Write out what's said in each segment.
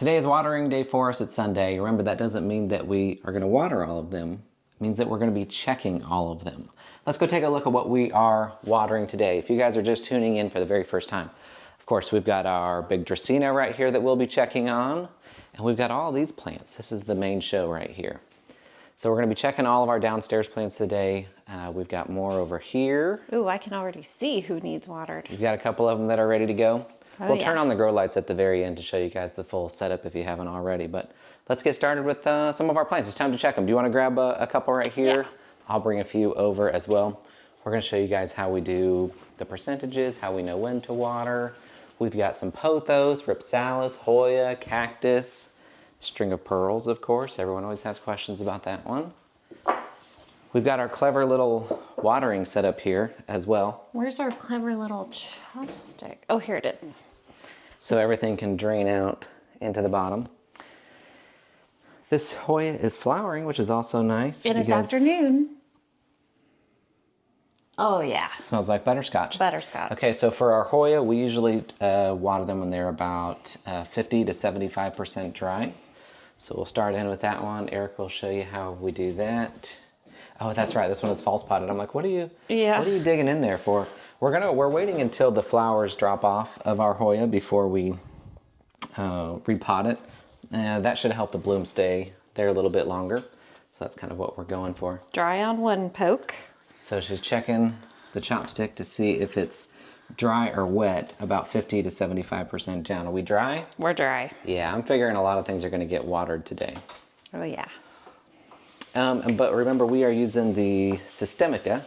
Today is watering day for us. It's Sunday. Remember, that doesn't mean that we are going to water all of them. It means that we're going to be checking all of them. Let's go take a look at what we are watering today. If you guys are just tuning in for the very first time, of course, we've got our big Dracaena right here that we'll be checking on. And we've got all these plants. This is the main show right here. So we're going to be checking all of our downstairs plants today. We've got more over here. Ooh, I can already see who needs watered. We've got a couple of them that are ready to go. We'll turn yeah. on the grow lights at the very end to show you guys the full setup if you haven't already. But let's get started with some of our plants. It's time to check them. Do you want to grab a couple right here? Yeah. I'll bring a few over as well. We're going to show you guys how we do the percentages, how we know when to water. We've got some pothos, ripsalis, hoya, cactus, string of pearls, of course. Everyone always has questions about that one. We've got our clever little watering setup here as well. Where's our clever little chopstick? Oh, here it is. So everything can drain out into the bottom. This hoya is flowering, which is also nice. And it's afternoon. Oh yeah. Smells like butterscotch. Butterscotch. Okay, so for our hoya, we usually water them when they're about 50 to 75% dry. So we'll start in with that one. Eric will show you how we do that. Oh, that's right. This one is false potted. I'm like, what are you digging in there for? We're waiting until the flowers drop off of our hoya before we repot it. That should help the bloom stay there a little bit longer. So that's kind of what we're going for. Dry on one poke. So she's checking the chopstick to see if it's dry or wet, about 50 to 75% down. Are we dry? We're dry. Yeah, I'm figuring a lot of things are going to get watered today. Oh yeah. But remember, we are using the Systemica.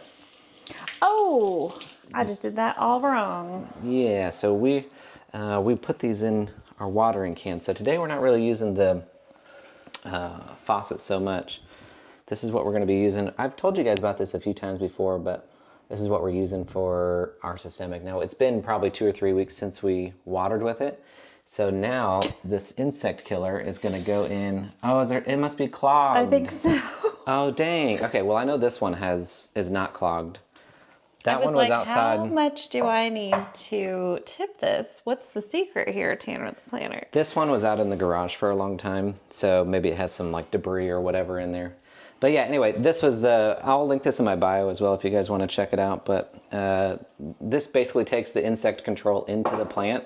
Oh, I just did that all wrong. Yeah, so we put these in our watering can. So today we're not really using the faucet so much. This is what we're going to be using. I've told you guys about this a few times before, but this is what we're using for our systemic. Now, it's been probably 2 or 3 weeks since we watered with it. So now this insect killer is going to go in. Oh, it must be clogged. I think so. Oh, dang. Okay, well, I know this one is not clogged. That one was like, outside. How much do I need to tip this? What's the secret here, Tanner the Planter? This one was out in the garage for a long time, so maybe it has some like debris or whatever in there. But yeah, anyway, this was I'll link this in my bio as well if you guys want to check it out. But this basically takes the insect control into the plant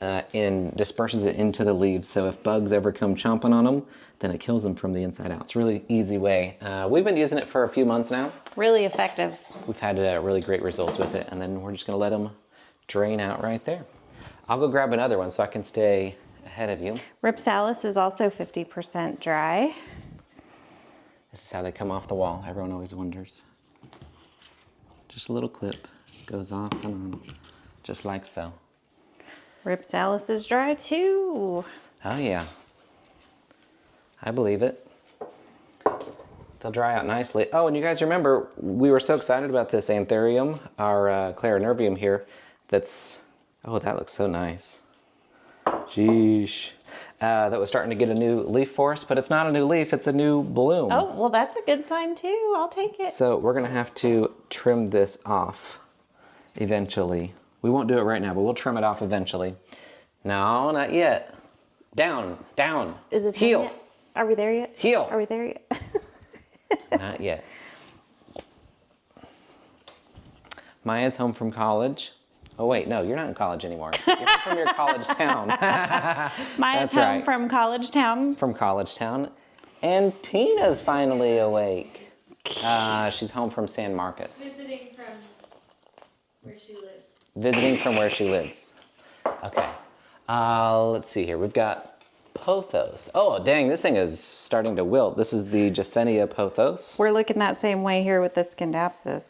and disperses it into the leaves. So if bugs ever come chomping on them, then it kills them from the inside out. It's a really easy way. We've been using it for a few months now. Really effective. We've had really great results with it. And then we're just going to let them drain out right there. I'll go grab another one so I can stay ahead of you. Ripsalis is also 50% dry. This is how they come off the wall. Everyone always wonders. Just a little clip goes off and on, just like so. Ripsalis is dry too. Oh yeah, I believe it. They'll dry out nicely. Oh, and you guys remember, we were so excited about this anthurium, our clarinervium here. Oh, that looks so nice. Sheesh. That was starting to get a new leaf for us, but it's not a new leaf, it's a new bloom. Oh, well, that's a good sign too. I'll take it. So we're gonna have to trim this off eventually. We won't do it right now, but we'll trim it off eventually. No, not yet. Down, down. Is it heel? Yet? Are we there yet? Heel. Are we there yet? Not yet. Maya's home from college. Oh wait, no, you're not in college anymore. You're from your college town. Maya's home from college town. From college town. And Tina's finally awake. She's home from San Marcos. Visiting from where she lives. Visiting from where she lives. Okay. Let's see here. We've got pothos. Oh, dang, this thing is starting to wilt. This is the Jasenia pothos. We're looking that same way here with the Scindapsus.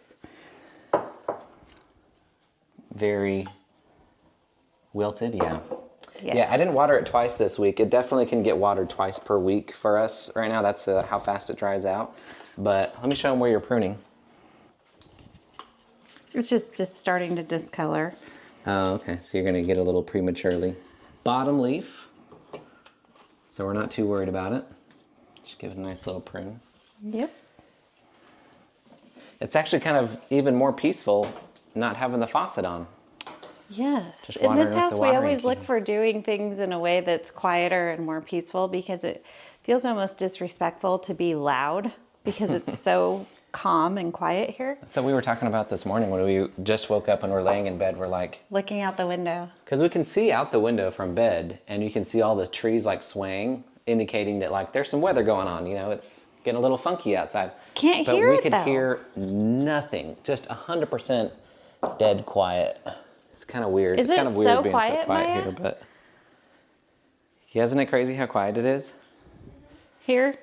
Very wilted, yeah. Yes. Yeah, I didn't water it twice this week. It definitely can get watered twice per week for us right now. That's how fast it dries out. But let me show them where you're pruning. It's just starting to discolor. Oh, okay. So you're going to get a little prematurely. Bottom leaf. So we're not too worried about it. Just give it a nice little prune. Yep. It's actually kind of even more peaceful not having the faucet on. Yes. Just In watering this with house, the we watering always look can. for doing things in a way that's quieter and more peaceful because it feels almost disrespectful to be loud because it's so calm and quiet here. So we were talking about this morning when we just woke up and we're laying in bed. We're like, Looking out the window. because we can see out the window from bed and you can see all the trees like swaying, indicating that like there's some weather going on. You know, it's getting a little funky outside. Can't but hear we it, could though. hear nothing, just 100% dead quiet. It's kind of weird. Is It's kind it of weird so being quiet, so quiet Maya? here, but yeah, isn't it crazy how quiet it is? Here?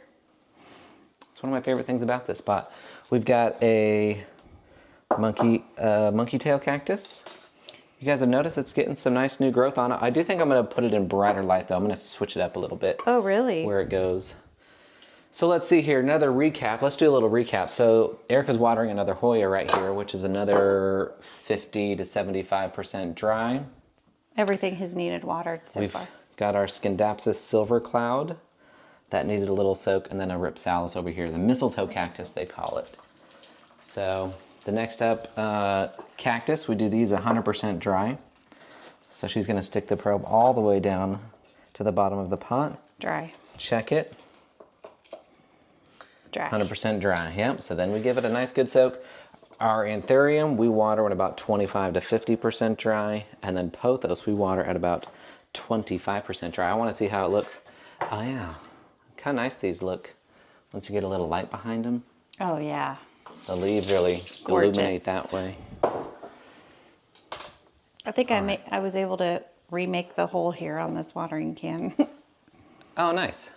It's one of my favorite things about this spot. We've got a monkey tail cactus. You guys have noticed it's getting some nice new growth on it. I do think I'm going to put it in brighter light though. I'm going to switch it up a little bit. Oh, really? Where it goes. So let's see here, another recap. Let's do a little recap. So Erica's watering another hoya right here, which is another 50 to 75% dry. Everything has needed watered so We've far. got our Scindapsus silver cloud. That needed a little soak, and then a ripsalis over here, the mistletoe cactus they call it. So the next up, cactus, we do these 100% dry. So she's gonna stick the probe all the way down to the bottom of the pot. Dry. Check it, Dry. 100% dry, yep. So then we give it a nice good soak. Our anthurium, we water at about 25 to 50% dry, and then pothos, we water at about 25% dry. I wanna see how it looks. Oh yeah. How nice these look once you get a little light behind them. Oh, yeah. The leaves really Gorgeous. illuminate that way. I think I was able to remake the hole here on this watering can. Oh, nice.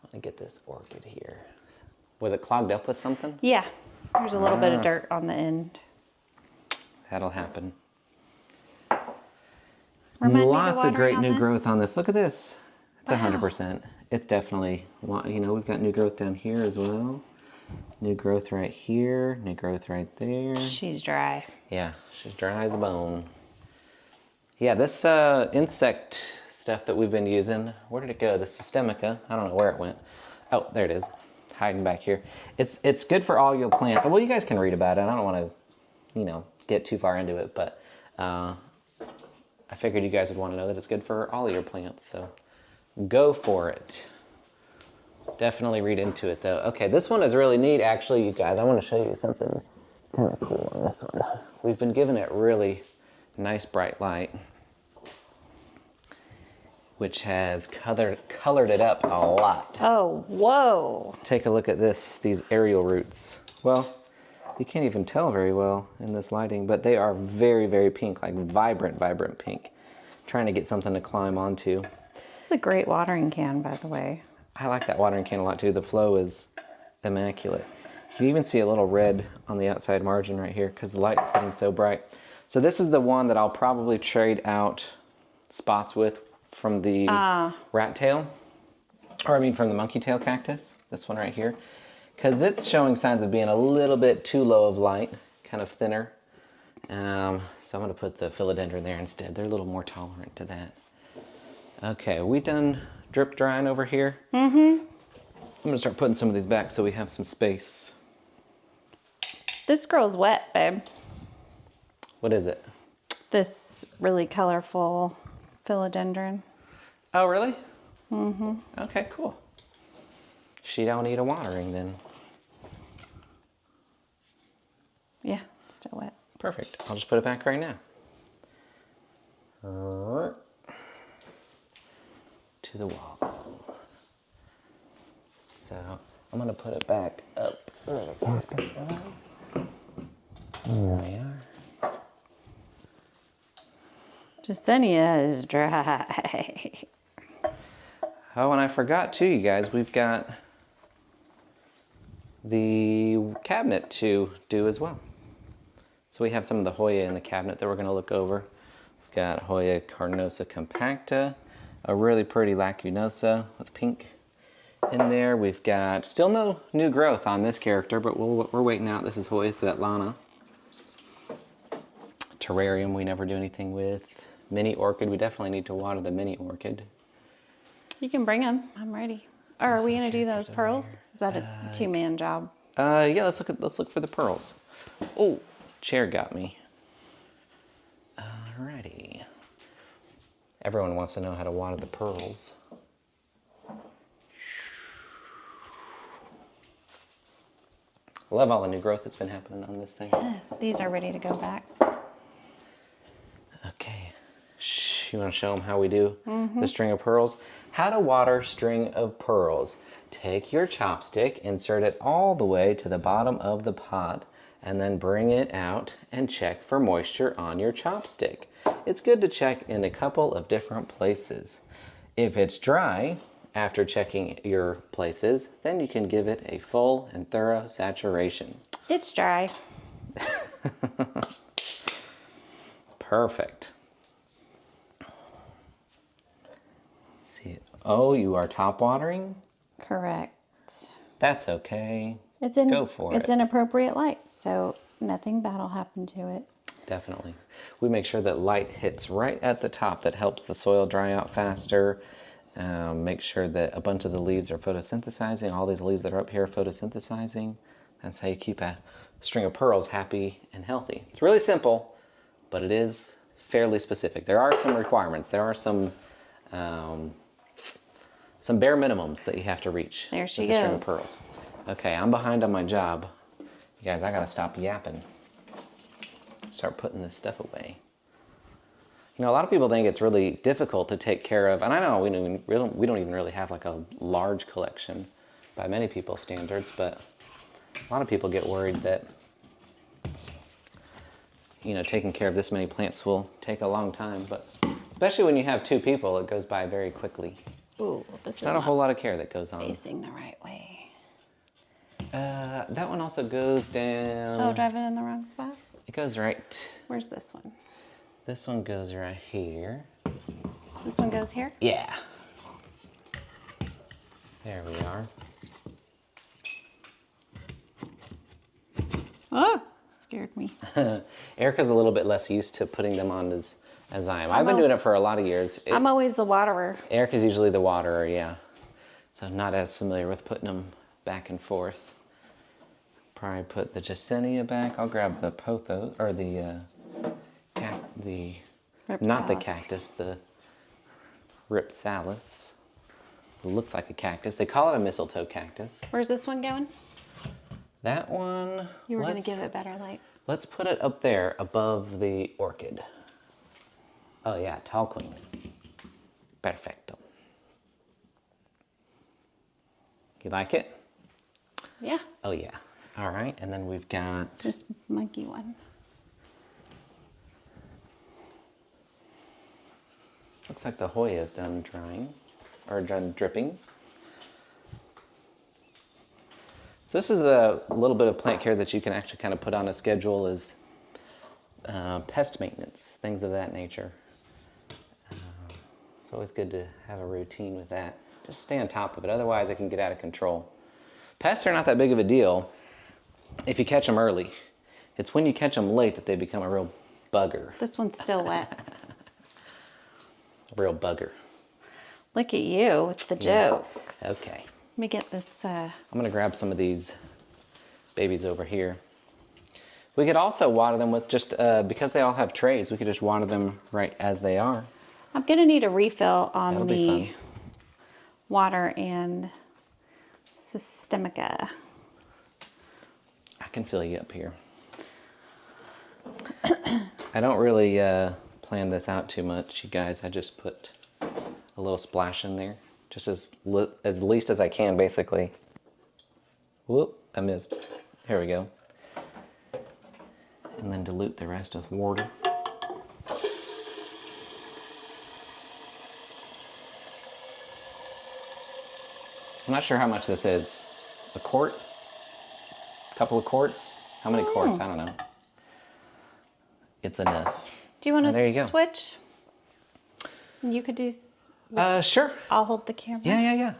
Let me get this orchid here. Was it clogged up with something? Yeah. There's a little bit of dirt on the end. That'll happen. Remind me to Lots of water great on new this. growth on this. Look at this. It's Wow. 100%. It's definitely, you know, we've got new growth down here as well. New growth right here. New growth right there. She's dry. Yeah, she's dry as a bone. Yeah, this insect stuff that we've been using, where did it go? The systemica, I don't know where it went. Oh, there it is, hiding back here. It's good for all your plants. Well, you guys can read about it. I don't want to, you know, get too far into it, but I figured you guys would want to know that it's good for all of your plants, so go for it. Definitely read into it though. Okay, this one is really neat actually, you guys. I want to show you something kind of cool on this one. We've been giving it really nice bright light, which has colored it up a lot. Oh, whoa. Take a look at this, these aerial roots. Well, you can't even tell very well in this lighting, but they are very, very pink, like vibrant, vibrant pink. Trying to get something to climb onto. This is a great watering can, by the way. I like that watering can a lot too. The flow is immaculate. You can even see a little red on the outside margin right here because the light is getting so bright. So this is the one that I'll probably trade out spots with from the rat tail, or I mean from the monkey tail cactus, this one right here, because it's showing signs of being a little bit too low of light, kind of thinner. So I'm gonna put the philodendron there instead. They're a little more tolerant to that. Okay, are we done drip drying over here? Mm-hmm. I'm gonna start putting some of these back so we have some space. This girl's wet, babe. What is it? This really colorful philodendron. Oh, really? Mm-hmm. Okay, cool. She don't need a watering then. Yeah, still wet. Perfect. I'll just put it back right now. To the wall. So I'm gonna put it back up. There we are. Jasenia is dry. Oh, and I forgot too, you guys, we've got the cabinet to do as well. So we have some of the Hoya in the cabinet that we're gonna look over. We've got Hoya carnosa compacta, a really pretty lacunosa with pink in there. We've got still no new growth on this character, but we're waiting out. This is Hoya Svetlana. Terrarium we never do anything with. Mini orchid, we definitely need to water the mini orchid. You can bring them. I'm ready. Or are we gonna do those pearls? Is that a two-man job? Yeah, let's look for the pearls. Oh, chair got me. Everyone wants to know how to water the pearls. I love all the new growth that's been happening on this thing. Yes, these are ready to go back. Okay, you want to show them how we do the string of pearls? How to water string of pearls. Take your chopstick, insert it all the way to the bottom of the pot, and then bring it out and check for moisture on your chopstick. It's good to check in a couple of different places. If it's dry, after checking your places, then you can give it a full and thorough saturation. It's dry. Perfect. Let's see. Oh, you are top watering? Correct. That's okay. It's in, Go for it. It's in appropriate light, so nothing bad will happen to it. Definitely. We make sure that light hits right at the top. That helps the soil dry out faster. Make sure that a bunch of the leaves are photosynthesizing. All these leaves that are up here are photosynthesizing. That's how you keep a string of pearls happy and healthy. It's really simple, but it is fairly specific. There are some requirements. There are some bare minimums that you have to reach. There she with the string of goes. pearls. Okay, I'm behind on my job. You guys, I gotta stop yapping. Start putting this stuff away. You know, a lot of people think it's really difficult to take care of, and I know we don't even really have like a large collection by many people's standards, but a lot of people get worried that, you know, taking care of this many plants will take a long time, but especially when you have two people, it goes by very quickly. Ooh, this is Not a whole lot of care that goes on. facing the right way. That one also goes down. Oh, driving in the wrong spot? It goes right. Where's this one? This one goes right here. This one goes here? Yeah. There we are. Oh, scared me. Erica's a little bit less used to putting them on as I am. I've been doing it for a lot of years. I'm always the waterer. Erica's usually the waterer, yeah. So I'm not as familiar with putting them back and forth. Probably put the Jesenia back. I'll grab the pothos, or not the Ripsalis. cactus, the Ripsalis. It looks like a cactus. They call it a mistletoe cactus. Where's this one going? That one, You were going to give it better light. let's put it up there above the orchid. Oh yeah, tall queen. Perfecto. You like it? Yeah, Oh yeah. All right, and then we've got, this monkey one. looks like the hoya is done drying, or done dripping. So this is a little bit of plant care that you can actually kind of put on a schedule as pest maintenance, things of that nature. It's always good to have a routine with that. Just stay on top of it, otherwise it can get out of control. Pests are not that big of a deal if you catch them early. It's when you catch them late that they become a real bugger. This one's still wet. A real bugger. Look at you with the jokes. Okay. Let me get this. I'm gonna grab some of these babies over here. We could also water them with just, because they all have trays, we could just water them right as they are. I'm going to need a refill on That'll be the fun. water and systemica. I can fill you up here. I don't really plan this out too much, you guys. I just put a little splash in there, just as least as I can, basically. Whoop, I missed. Here we go. And then dilute the rest with water. I'm not sure how much this is. A quart? A couple of quarts? How many quarts? I don't know. It's enough. Do you want there you go. to switch? You could do. Sure. I'll hold the camera. Yeah.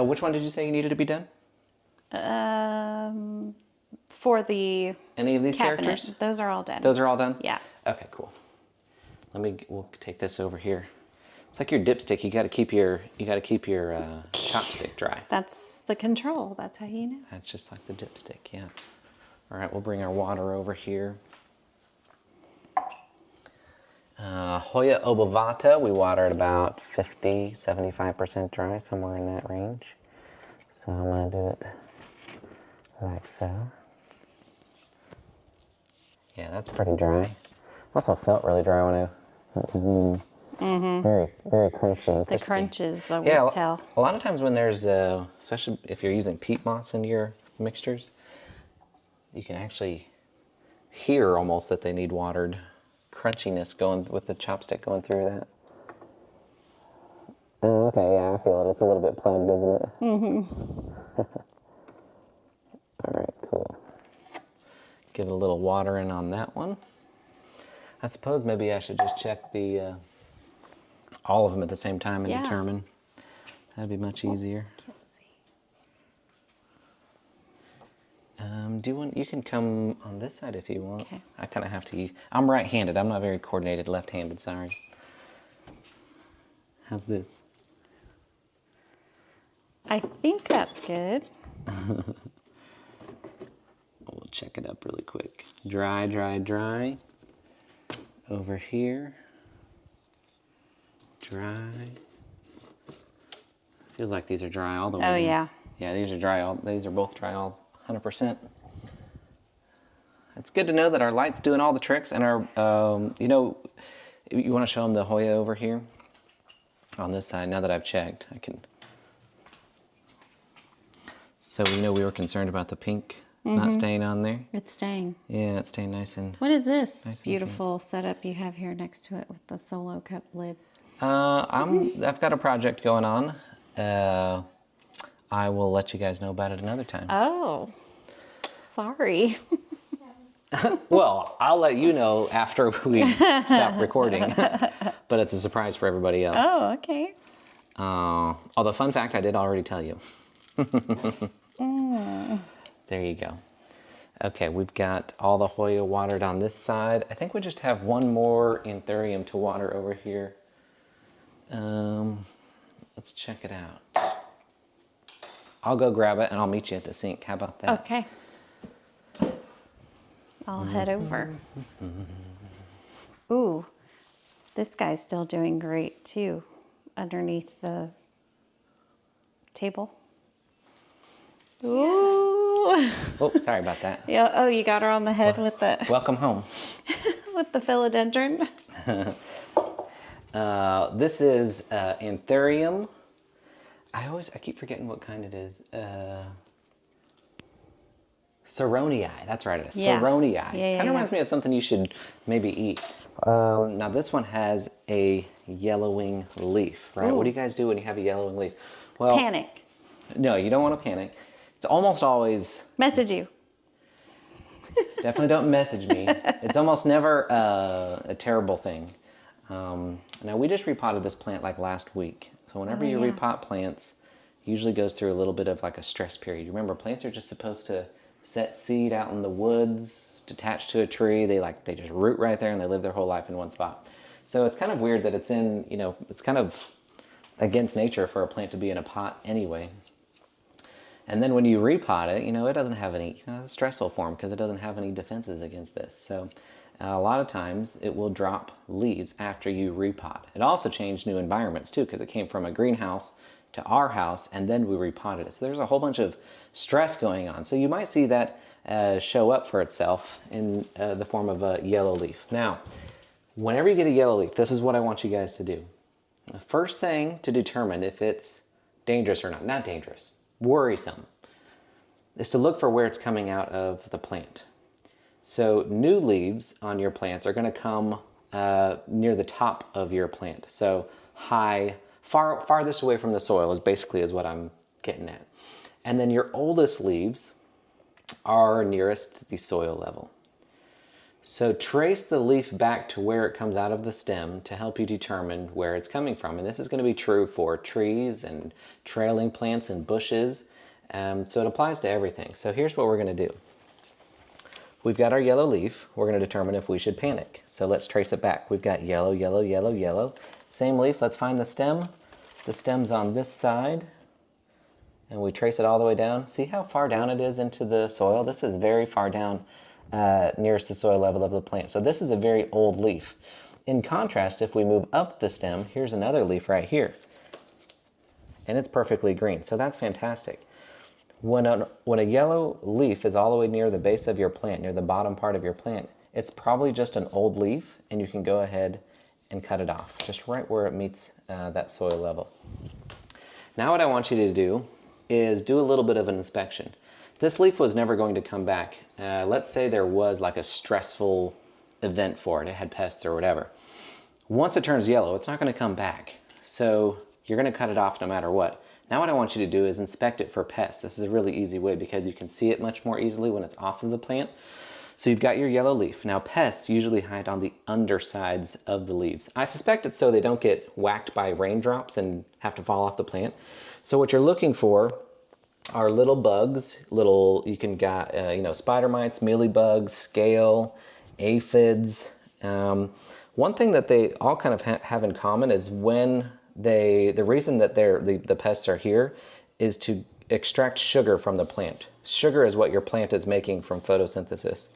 Which one did you say you needed to be done? For the Any of these cabinet. characters? Those are all done. Those are all done? Yeah. Okay, cool. We'll take this over here. It's like your dipstick. You got to keep your chopstick dry. That's the control. That's how you know. That's just like the dipstick, yeah. All right, we'll bring our water over here. Hoya obovata, we water at about 50-75% dry, somewhere in that range. So I'm going to do it like so. Yeah, that's pretty dry. Also felt really dry when I... Very, very crunchy and The crispy. crunches always Yeah, tell. a lot of times when there's, especially if you're using peat moss in your mixtures, you can actually hear almost that they need watered. Crunchiness going with the chopstick going through that. Oh, okay, yeah, I feel it. It's a little bit plugged, isn't it? Mm-hmm. All right, cool. Give it a little watering on that one. I suppose maybe I should just check the all of them at the same time and determine. That'd be much easier. Can't see. Do you want? You can come on this side if you want. Okay. I kind of have to. I'm right-handed. I'm not very coordinated. Left-handed. Sorry. How's this? I think that's good. We'll check it up really quick. Dry, dry, dry. Over here. Dry. Feels like these are dry all the way. Oh, in. yeah. Yeah, these are dry. These are both dry, all 100%. It's good to know that our light's doing all the tricks, and our, you know, you want to show them the Hoya over here on this side. Now that I've checked, I can. So you know we were concerned about the pink not staying on there. It's staying. Yeah, it's staying nice and. What is this Nice and beautiful setup you have here next to it with the solo cup lid? I've got a project going on. I will let you guys know about it another time. Oh, sorry. Well, I'll let you know after we stop recording, but it's a surprise for everybody else. Oh, okay. Although, fun fact, I did already tell you. There you go. Okay, we've got all the Hoya watered on this side. I think we just have one more anthurium to water over here. Let's check it out. I'll go grab it and I'll meet you at the sink. How about that? Okay. I'll head over. Ooh, this guy's still doing great too, underneath the table. Ooh. Oh, sorry about that. Yeah. Oh, you got her on the head with the Welcome home. with the philodendron. This is anthurium. I keep forgetting what kind it is. Saronii. That's right. It is. Yeah. Saronii. Yeah, Kind of reminds me of something you should maybe eat. Now this one has a yellowing leaf, right? Ooh. What do you guys do when you have a yellowing leaf? Well, Panic. No, you don't want to panic. It's almost always. Message you. Definitely don't message me. It's almost never a terrible thing. Now we just repotted this plant like last week. So whenever you repot plants, it usually goes through a little bit of like a stress period. You remember, plants are just supposed to set seed out in the woods, detached to a tree. They just root right there and they live their whole life in one spot. So it's kind of weird that it's in, it's kind of against nature for a plant to be in a pot anyway. And then when you repot it, it doesn't have any, it's stressful for them because it doesn't have any defenses against this. So a lot of times it will drop leaves after you repot. It also changed new environments too because it came from a greenhouse to our house and then we repotted it. So there's a whole bunch of stress going on. So you might see that show up for itself in the form of a yellow leaf. Now, whenever you get a yellow leaf, this is what I want you guys to do. The first thing to determine if it's dangerous or not dangerous, worrisome, is to look for where it's coming out of the plant. So new leaves on your plants are going to come near the top of your plant. So high, farthest away from the soil is what I'm getting at. And then your oldest leaves are nearest the soil level. So trace the leaf back to where it comes out of the stem to help you determine where it's coming from. And this is going to be true for trees and trailing plants and bushes. So it applies to everything. So here's what we're going to do. We've got our yellow leaf. We're going to determine if we should panic. So let's trace it back. We've got yellow, yellow, yellow, yellow. Same leaf. Let's find the stem. The stem's on this side. And we trace it all the way down. See how far down it is into the soil? This is very far down nearest the soil level of the plant. So this is a very old leaf. In contrast, if we move up the stem, here's another leaf right here. And it's perfectly green, so that's fantastic. When a yellow leaf is all the way near the base of your plant, near the bottom part of your plant, it's probably just an old leaf, and you can go ahead and cut it off, just right where it meets that soil level. Now what I want you to do is do a little bit of an inspection. This leaf was never going to come back. Let's say there was like a stressful event for it. It had pests or whatever. Once it turns yellow, it's not going to come back. So you're going to cut it off no matter what. Now what I want you to do is inspect it for pests. This is a really easy way because you can see it much more easily when it's off of the plant. So you've got your yellow leaf. Now pests usually hide on the undersides of the leaves. I suspect it's so they don't get whacked by raindrops and have to fall off the plant. So what you're looking for are little bugs, you can get, spider mites, mealybugs, scale, aphids. One thing that they all kind of have in common is the reason that the pests are here is to extract sugar from the plant. Sugar is what your plant is making from photosynthesis.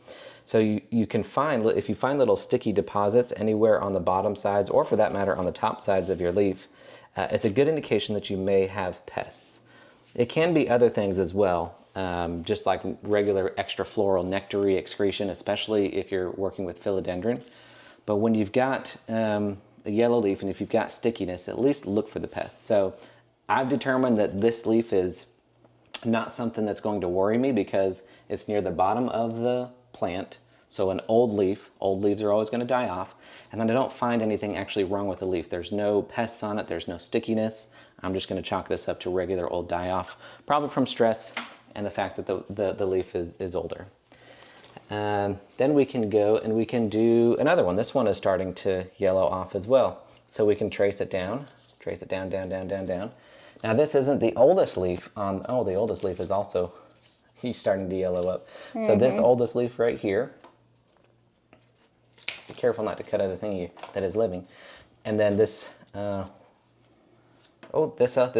So you can find, if you find little sticky deposits anywhere on the bottom sides, or for that matter on the top sides of your leaf, it's a good indication that you may have pests. It can be other things as well, just like regular extrafloral nectary excretion, especially if you're working with philodendron. But when you've got a yellow leaf and if you've got stickiness, at least look for the pests. So I've determined that this leaf is not something that's going to worry me because it's near the bottom of the plant. So an old leaves are always going to die off. And then I don't find anything actually wrong with the leaf. There's no pests on it. There's no stickiness. I'm just going to chalk this up to regular old die-off, probably from stress and the fact that the leaf is older. Then we can go and we can do another one. This one is starting to yellow off as well. So we can trace it down, down, down, down, down. Now this isn't the oldest leaf on, the oldest leaf is also, he's starting to yellow up. Mm-hmm. So this oldest leaf right here, be careful not to cut anything that is living. And then this, the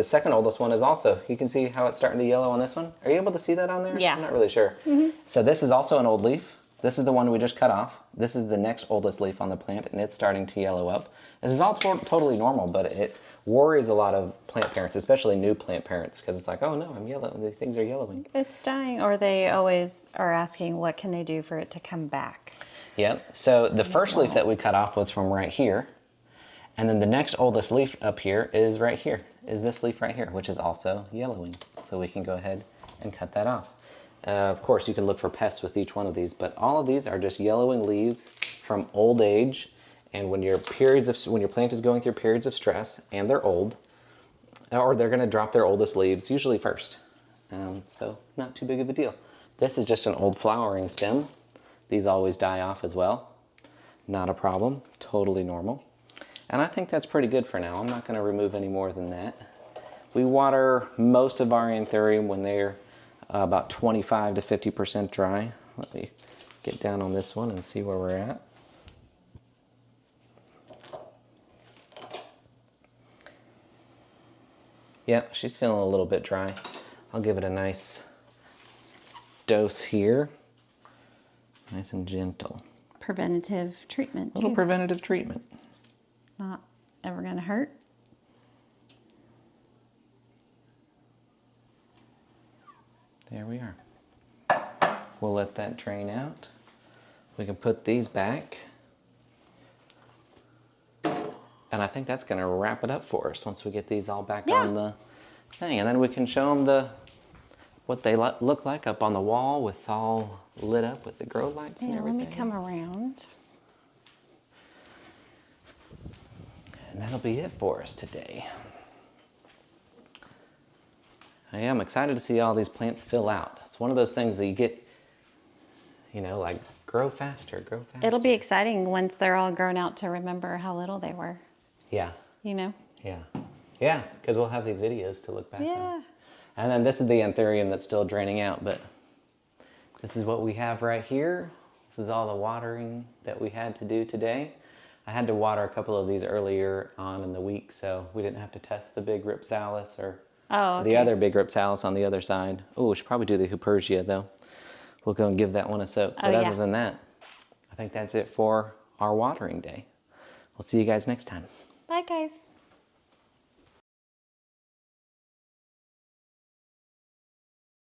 second oldest one is also, you can see how it's starting to yellow on this one. Are you able to see that on there? Yeah. I'm not really sure. Mm-hmm. So this is also an old leaf. This is the one we just cut off. This is the next oldest leaf on the plant, and it's starting to yellow up. This is all totally normal, but it worries a lot of plant parents, especially new plant parents, because it's like, oh no, I'm yellow. The things are yellowing. It's dying, or they always are asking, what can they do for it to come back? Yep. So the first leaf that we cut off was from right here. And then the next oldest leaf up here is right here, is this leaf right here, which is also yellowing. So we can go ahead and cut that off. Of course, you can look for pests with each one of these, but all of these are just yellowing leaves from old age. And when your plant is going through periods of stress and they're old, or they're going to drop their oldest leaves, usually first. So not too big of a deal. This is just an old flowering stem. These always die off as well. Not a problem, totally normal. And I think that's pretty good for now. I'm not going to remove any more than that. We water most of our anthurium when they're about 25 to 50% dry. Let me get down on this one and see where we're at. Yep, she's feeling a little bit dry. I'll give it a nice dose here. Nice and gentle. Preventative treatment. Little preventative treatment. Not ever going to hurt. There we are. We'll let that drain out. We can put these back. And I think that's going to wrap it up for us once we get these all back on the thing. And then we can show them what they look like up on the wall with all lit up with the grow lights and everything. Let me come around. And that'll be it for us today. I'm excited to see all these plants fill out. It's one of those things that you get, like grow faster, grow faster. It'll be exciting once they're all grown out to remember how little they were. Yeah. Yeah. Yeah, because we'll have these videos to look back on. And then this is the anthurium that's still draining out, but this is what we have right here. This is all the watering that we had to do today. I had to water a couple of these earlier on in the week, so we didn't have to test the big ripsalis or the other big ripsalis on the other side. Oh, we should probably do the Hupergia, though. We'll go and give that one a soak. But other than that, I think that's it for our watering day. We'll see you guys next time. Bye, guys.